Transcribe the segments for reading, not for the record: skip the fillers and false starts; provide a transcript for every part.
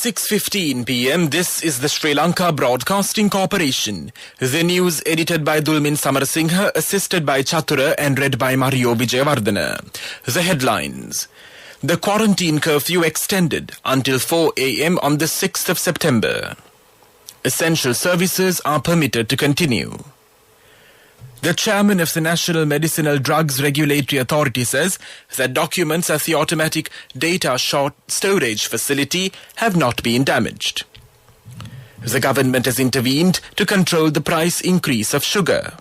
6:15 p.m. This is the Sri Lanka Broadcasting Corporation. The news edited by Dulmin Samarasinghe, assisted by Chatura and read by Mario Vijayawardena. The headlines. The quarantine curfew extended until 4 a.m. on the 6th of September. Essential services are permitted to continue. The chairman of the National Medicinal Drugs Regulatory Authority says that documents at the automatic data storage facility have not been damaged. The government has intervened to control the price increase of sugar.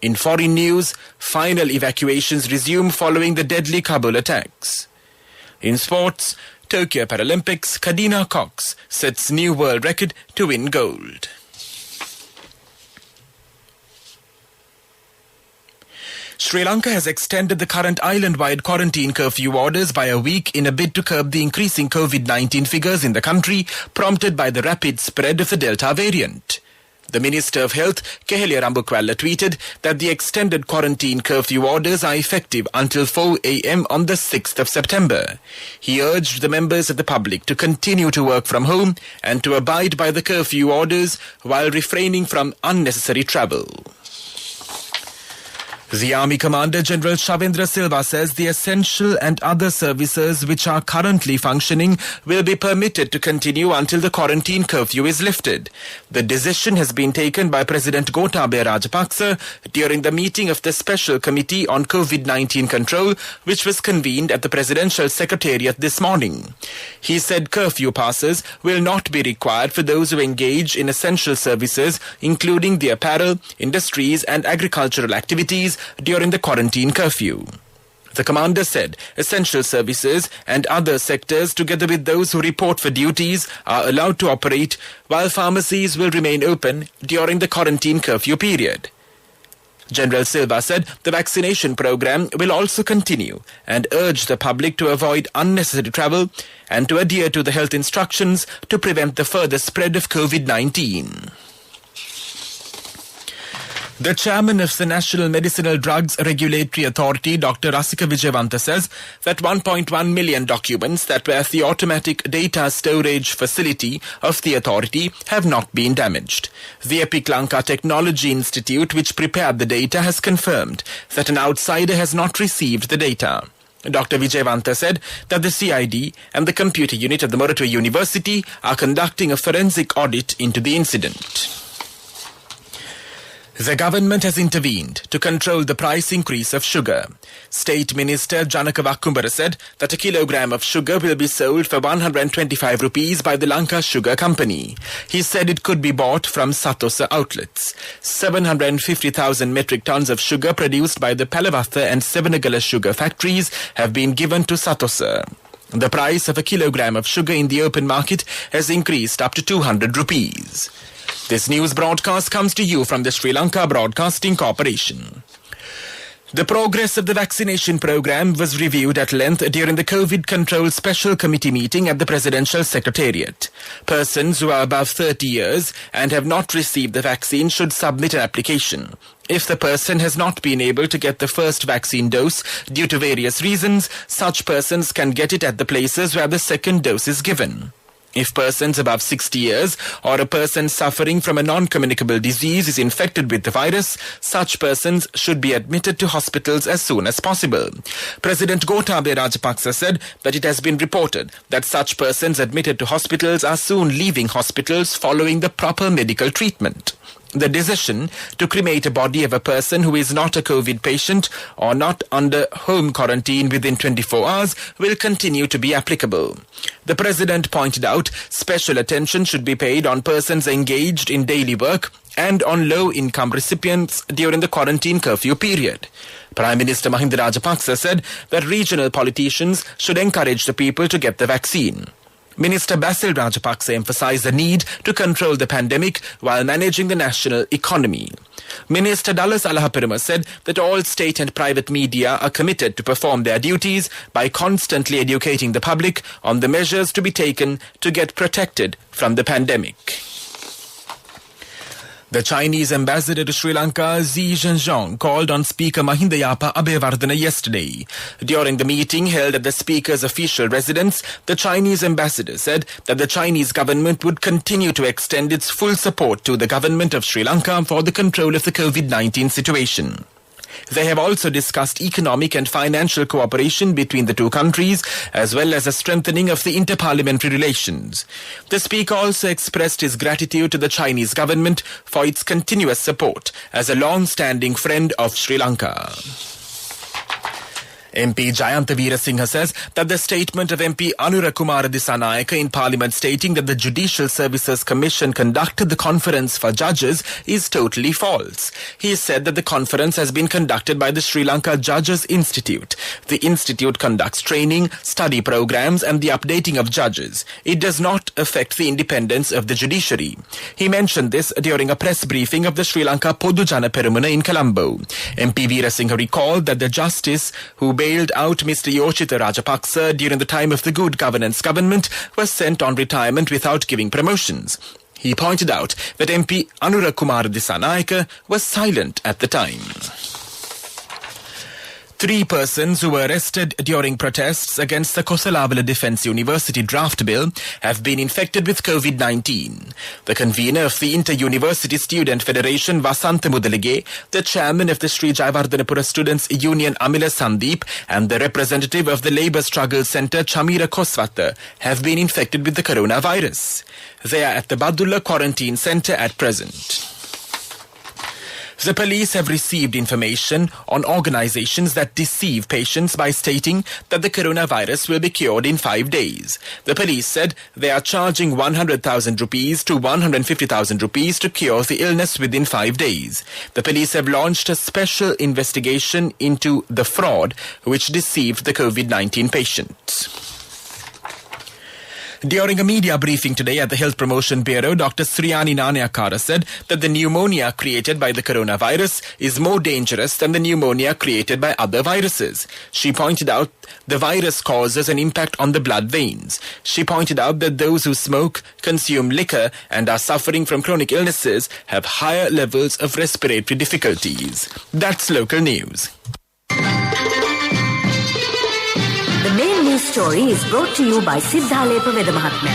In foreign news, final evacuations resume following the deadly Kabul attacks. In sports, Tokyo Paralympics, Kadina Cox sets new world record to win gold. Sri Lanka has extended the current island-wide quarantine curfew orders by a week in a bid to curb the increasing COVID-19 figures in the country, prompted by the rapid spread of the Delta variant. The Minister of Health, Kehelia Rambukwalla, tweeted that the extended quarantine curfew orders are effective until 4 a.m. on the 6th of September. He urged the members of the public to continue to work from home and to abide by the curfew orders while refraining from unnecessary travel. The Army Commander General Shavendra Silva says the essential and other services which are currently functioning will be permitted to continue until the quarantine curfew is lifted. The decision has been taken by President Gotabaya Rajapaksa during the meeting of the Special Committee on COVID-19 Control, which was convened at the Presidential Secretariat this morning. He said curfew passes will not be required for those who engage in essential services, including the apparel, industries and agricultural activities, during the quarantine curfew. The commander said essential services and other sectors, together with those who report for duties, are allowed to operate, while pharmacies will remain open during the quarantine curfew period. General Silva said the vaccination program will also continue and urged the public to avoid unnecessary travel and to adhere to the health instructions to prevent the further spread of COVID-19. The chairman of the National Medicinal Drugs Regulatory Authority, Dr. Rasika Vijayawanta, says that 1.1 million documents that were at the automatic data storage facility of the authority have not been damaged. The Epic Lanka Technology Institute, which prepared the data, has confirmed that an outsider has not received the data. Dr. Vijayawanta said that the CID and the computer unit at the Moratwe University are conducting a forensic audit into the incident. The government has intervened to control the price increase of sugar. State Minister Janaka Vakkumbara said that a kilogram of sugar will be sold for 125 rupees by the Lanka Sugar Company. He said it could be bought from Satosa outlets. 750,000 metric tons of sugar produced by the Palavatha and Sevanagala sugar factories have been given to Satosa. The price of a kilogram of sugar in the open market has increased up to 200 rupees. This news broadcast comes to you from the Sri Lanka Broadcasting Corporation. The progress of the vaccination program was reviewed at length during the COVID Control Special Committee meeting at the Presidential Secretariat. Persons who are above 30 years and have not received the vaccine should submit an application. If the person has not been able to get the first vaccine dose due to various reasons, such persons can get it at the places where the second dose is given. If persons above 60 years or a person suffering from a non-communicable disease is infected with the virus, such persons should be admitted to hospitals as soon as possible. President Gotabaya Rajapaksa said that it has been reported that such persons admitted to hospitals are soon leaving hospitals following the proper medical treatment. The decision to cremate a body of a person who is not a COVID patient or not under home quarantine within 24 hours will continue to be applicable. The President pointed out special attention should be paid on persons engaged in daily work and on low-income recipients during the quarantine curfew period. Prime Minister Mahinda Rajapaksa said that regional politicians should encourage the people to get the vaccine. Minister Basil Rajapaksa emphasized the need to control the pandemic while managing the national economy. Minister Dallas Alahaperuma said that all state and private media are committed to perform their duties by constantly educating the public on the measures to be taken to get protected from the pandemic. The Chinese ambassador to Sri Lanka, Xi Jinping, called on Speaker Mahinda Yapa Abeyewardena yesterday. During the meeting held at the Speaker's official residence, the Chinese ambassador said that the Chinese government would continue to extend its full support to the government of Sri Lanka for the control of the COVID-19 situation. They have also discussed economic and financial cooperation between the two countries, as well as a strengthening of the interparliamentary relations. The Speaker also expressed his gratitude to the Chinese government for its continuous support as a long-standing friend of Sri Lanka. MP Jayantha Veerasinghe says that the statement of MP Anura Kumara Dissanayake in Parliament stating that the Judicial Services Commission conducted the conference for judges is totally false. He said that the conference has been conducted by the Sri Lanka Judges Institute. The institute conducts training, study programs and the updating of judges. It does not affect the independence of the judiciary. He mentioned this during a press briefing of the Sri Lanka Podu Jana Perumuna in Colombo. MP Veerasinghe recalled that the justice who bailed out Mr. Yoshitha Rajapaksa during the time of the Good Governance government was sent on retirement without giving promotions. He pointed out that MP Anura Kumara Dissanayake was silent at the time. 3 persons who were arrested during protests against the Kosalavala Defence University draft bill have been infected with COVID-19. The convener of the Inter-University Student Federation, Vasantha Mudalige, the chairman of the Sri Jayawardhanapura Students' Union, Amila Sandeep, and the representative of the Labour Struggle Centre, Chamira Koswata, have been infected with the coronavirus. They are at the Badulla Quarantine Centre at present. The police have received information on organizations that deceive patients by stating that the coronavirus will be cured in 5 days. The police said they are charging 100,000 rupees to 150,000 rupees to cure the illness within 5 days. The police have launched a special investigation into the fraud which deceived the COVID-19 patients. During a media briefing today at the Health Promotion Bureau, Dr. Sriyani Nanayakara said that the pneumonia created by the coronavirus is more dangerous than the pneumonia created by other viruses. She pointed out the virus causes an impact on the blood veins. She pointed out that those who smoke, consume liquor and are suffering from chronic illnesses have higher levels of respiratory difficulties. That's local news. The main news story is brought to you by Siddhalepa Veda Mahatmya.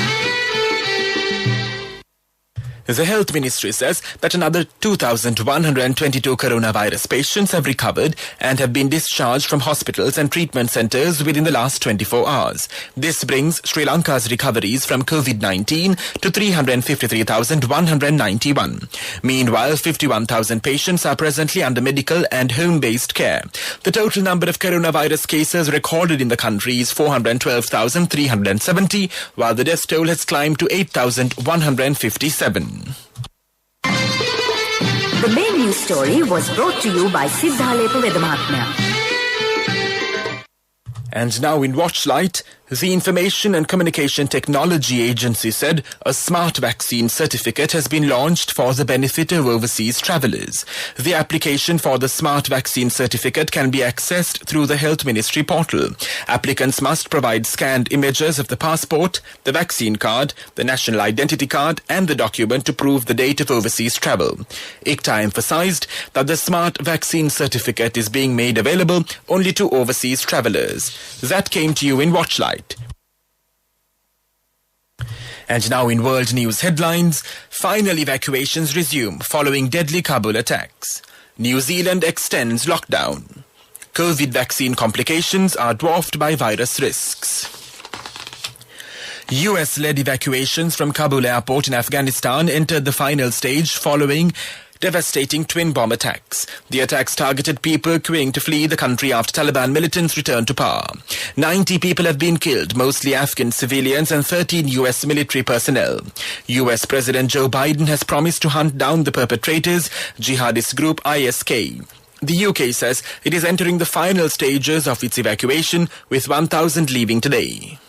The Health Ministry says that another 2,122 coronavirus patients have recovered and have been discharged from hospitals and treatment centres within the last 24 hours. This brings Sri Lanka's recoveries from COVID-19 to 353,191. Meanwhile, 51,000 patients are presently under medical and home-based care. The total number of coronavirus cases recorded in the country is 412,370, while the death toll has climbed to 8,157. The main news story was brought to you by Siddhalepa Veda Mahatmya. And now in Watchlight, the Information and Communication Technology Agency said a smart vaccine certificate has been launched for the benefit of overseas travellers. The application for the smart vaccine certificate can be accessed through the Health Ministry portal. Applicants must provide scanned images of the passport, the vaccine card, the national identity card and the document to prove the date of overseas travel. ICTA emphasised that the smart vaccine certificate is being made available only to overseas travellers. That came to you in Watchlight. And now in world news headlines, final evacuations resume following deadly Kabul attacks. New Zealand extends lockdown. COVID vaccine complications are dwarfed by virus risks. US-led evacuations from Kabul airport in Afghanistan entered the final stage following devastating twin bomb attacks. The attacks targeted people queuing to flee the country after Taliban militants returned to power. 90 people have been killed, mostly Afghan civilians and 13 US military personnel. US President Joe Biden has promised to hunt down the perpetrators, jihadist group ISK. The UK says it is entering the final stages of its evacuation, with 1,000 leaving today.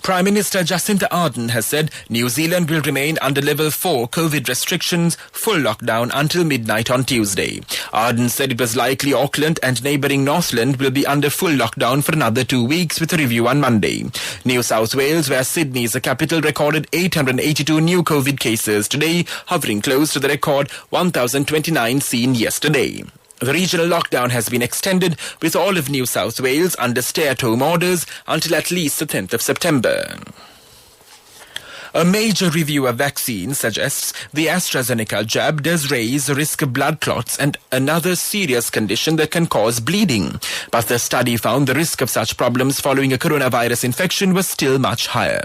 Prime Minister Jacinda Ardern has said New Zealand will remain under level 4 COVID restrictions, full lockdown until midnight on Tuesday. Ardern said it was likely Auckland and neighbouring Northland will be under full lockdown for another 2 weeks with a review on Monday. New South Wales, where Sydney is the capital, recorded 882 new COVID cases today, hovering close to the record 1,029 seen yesterday. The regional lockdown has been extended with all of New South Wales under stay-at-home orders until at least the 10th of September. A major review of vaccines suggests the AstraZeneca jab does raise the risk of blood clots and another serious condition that can cause bleeding. But the study found the risk of such problems following a coronavirus infection was still much higher.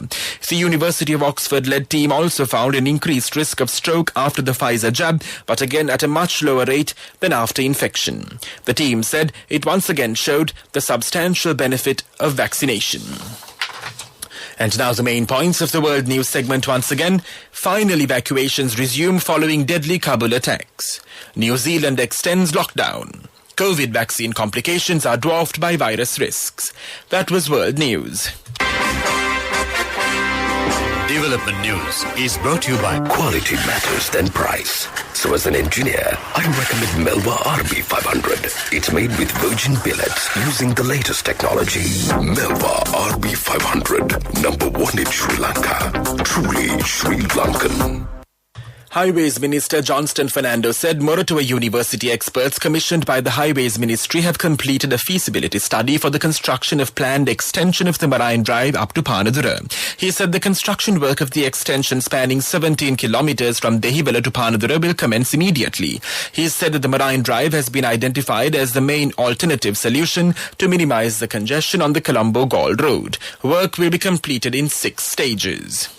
The University of Oxford-led team also found an increased risk of stroke after the Pfizer jab, but again at a much lower rate than after infection. The team said it once again showed the substantial benefit of vaccination. And now the main points of the world news segment once again. Final evacuations resume following deadly Kabul attacks. New Zealand extends lockdown. COVID vaccine complications are dwarfed by virus risks. That was world news. Development News is brought to you by Quality Matters Than Price. So as an engineer, I recommend Melba RB500. It's made with virgin billets using the latest technology. Melba RB500, number 1 in Sri Lanka. Truly Sri Lankan. Highways Minister Johnston Fernando said Moratuwa University experts commissioned by the Highways Ministry have completed a feasibility study for the construction of planned extension of the Marine Drive up to Panadura. He said the construction work of the extension spanning 17 kilometers from Dehiwala to Panadura will commence immediately. He said that the Marine Drive has been identified as the main alternative solution to minimize the congestion on the Colombo-Galle Road. Work will be completed in 6 stages.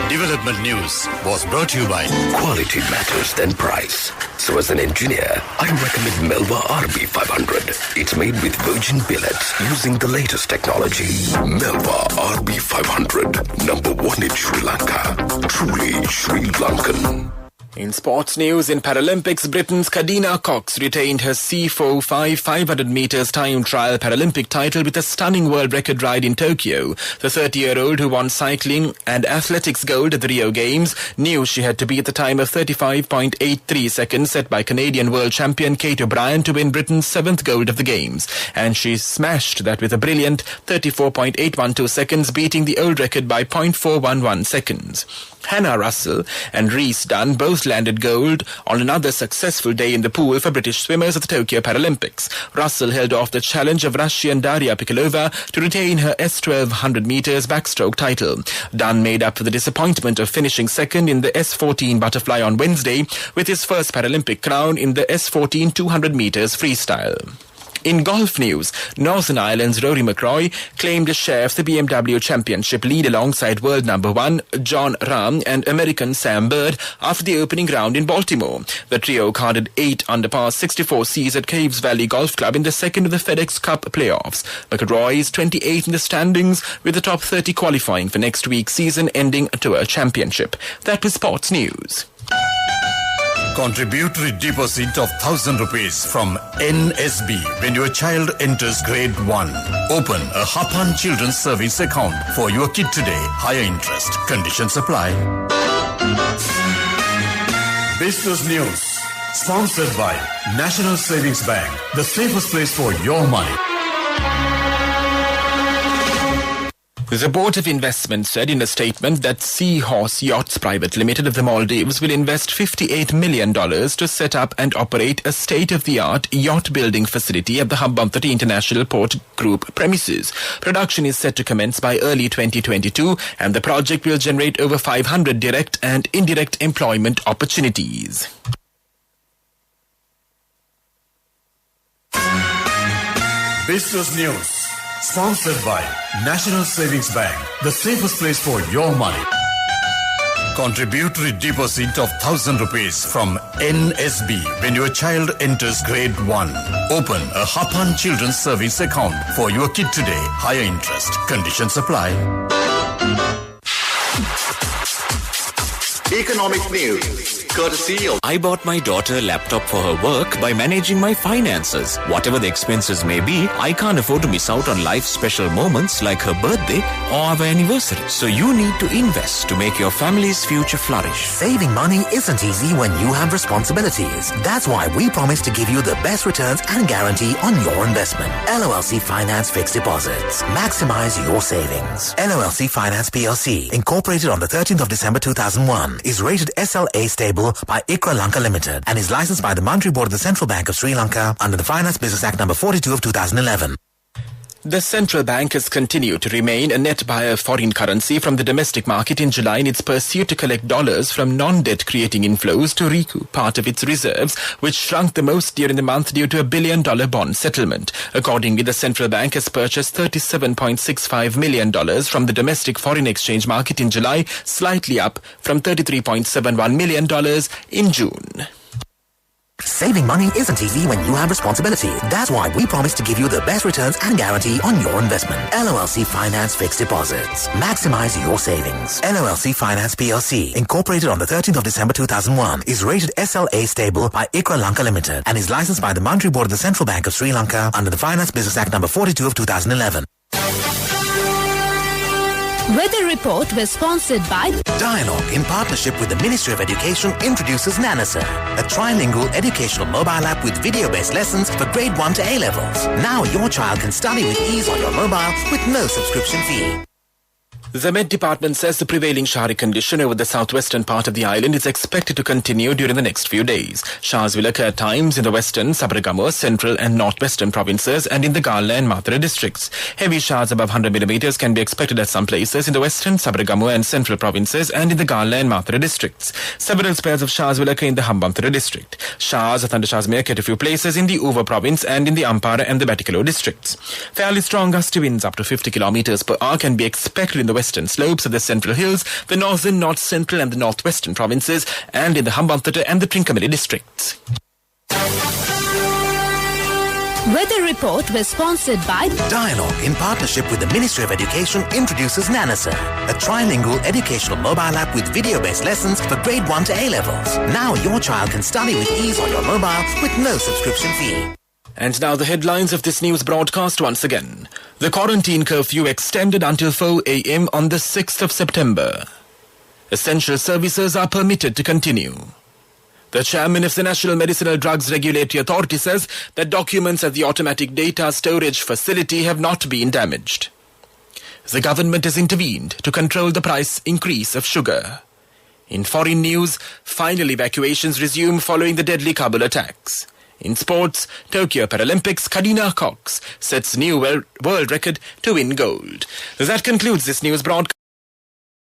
Development News was brought to you by Quality Matters Than Price. So as an engineer, I recommend Melba RB500. It's made with virgin billets using the latest technology. Melba RB500, number 1 in Sri Lanka. Truly Sri Lankan. In sports news, in Paralympics, Britain's Kadina Cox retained her C45 500 meters time trial Paralympic title with a stunning world record ride in Tokyo. The 30-year-old who won cycling and athletics gold at the Rio Games knew she had to beat the time of 35.83 seconds set by Canadian world champion Kate O'Brien to win Britain's 7th gold of the Games. And she smashed that with a brilliant 34.812 seconds, beating the old record by 0.411 seconds. Hannah Russell and Reese Dunn both landed gold on another successful day in the pool for British swimmers at the Tokyo Paralympics. Russell held off the challenge of Russian Daria Pikalova to retain her S12 100 meters backstroke title. Dunn made up for the disappointment of finishing second in the S14 butterfly on Wednesday with his first Paralympic crown in the S14 200 meters freestyle. In golf news, Northern Ireland's Rory McIlroy claimed a share of the BMW Championship lead alongside world number 1 John Rahm and American Sam Bird after the opening round in Baltimore. The trio carded 8 under par 64 Cs at Caves Valley Golf Club in the second of the FedEx Cup playoffs. McIlroy is 28 in the standings with the top 30 qualifying for next week's season-ending tour championship. That was sports news. Contributory deposit of 1,000 rupees from NSB when your child enters grade 1. Open a Hapan Children's Savings account for your kid today. Higher interest. Conditions apply. Business News. Sponsored by National Savings Bank. The safest place for your money. The Board of Investment said in a statement that Seahorse Yachts Private Limited of the Maldives will invest $58 million to set up and operate a state-of-the-art yacht building facility at the Hambantota International Port Group premises. Production is set to commence by early 2022 and the project will generate over 500 direct and indirect employment opportunities. Business News. Sponsored by National Savings Bank, the safest place for your money. Contributory deposit of 1,000 rupees from NSB when your child enters grade 1. Open a Hapan Children's Savings account for your kid today. Higher interest. Conditions apply. Economic news, courtesy of... I bought my daughter a laptop for her work by managing my finances. Whatever the expenses may be, I can't afford to miss out on life's special moments like her birthday or our anniversary. So you need to invest to make your family's future flourish. Saving money isn't easy when you have responsibilities. That's why we promise to give you the best returns and guarantee on your investment. LOLC Finance Fixed Deposits. Maximize your savings. LOLC Finance PLC, incorporated on the 13th of December 2001, is rated SLA stable by ICRA Lanka Limited and is licensed by the Monetary Board of the Central Bank of Sri Lanka under the Finance Business Act number 42 of 2011. The central bank has continued to remain a net buyer of foreign currency from the domestic market in July in its pursuit to collect dollars from non-debt creating inflows to recoup part of its reserves, which shrunk the most during the month due to a $1 billion bond settlement. Accordingly, the central bank has purchased $37.65 million from the domestic foreign exchange market in July, slightly up from $33.71 million in June. Saving money isn't easy when you have responsibility. That's why we promise to give you the best returns and guarantee on your investment. LOLC Finance Fixed Deposits. Maximize your savings. LOLC Finance PLC, incorporated on the 13th of December 2001, is rated SLA stable by ICRA Lanka Limited and is licensed by the Monetary Board of the Central Bank of Sri Lanka under the Finance Business Act number 42 of 2011. Weather report was sponsored by Dialogue, in partnership with the Ministry of Education, introduces Nanasa, a trilingual educational mobile app with video-based lessons for grade 1 to A-levels. Now your child can study with ease on your mobile with no subscription fee. The Met Department says the prevailing showery condition over the southwestern part of the island is expected to continue during the next few days. Showers will occur at times in the western, Sabaragamuwa, central and northwestern provinces and in the Gala and Mathura districts. Heavy showers above 100 millimeters can be expected at some places in the western, Sabaragamuwa and central provinces and in the Gala and Mathura districts. Several spells of showers will occur in the Hambantota district. Showers or thundershowers may occur at a few places in the Uva province and in the Ampara and the Batticaloa districts. Fairly strong gusty winds up to 50 kilometers per hour can be expected in the western slopes of the Central Hills, the northern, north central and the northwestern provinces and in the Hambantota and the Trincomalee districts. Weather report was sponsored by Dialogue, in partnership with the Ministry of Education, introduces Nanasa, a trilingual educational mobile app with video-based lessons for grade 1 to A-levels. Now your child can study with ease on your mobile with no subscription fee. And now the headlines of this news broadcast once again. The quarantine curfew extended until 4 a.m. on the 6th of September. Essential services are permitted to continue. The chairman of the National Medicinal Drugs Regulatory Authority says that documents at the automatic data storage facility have not been damaged. The government has intervened to control the price increase of sugar. In foreign news, final evacuations resume following the deadly Kabul attacks. In sports, Tokyo Paralympics, Kadina Cox sets new world record to win gold. That concludes this news broadcast.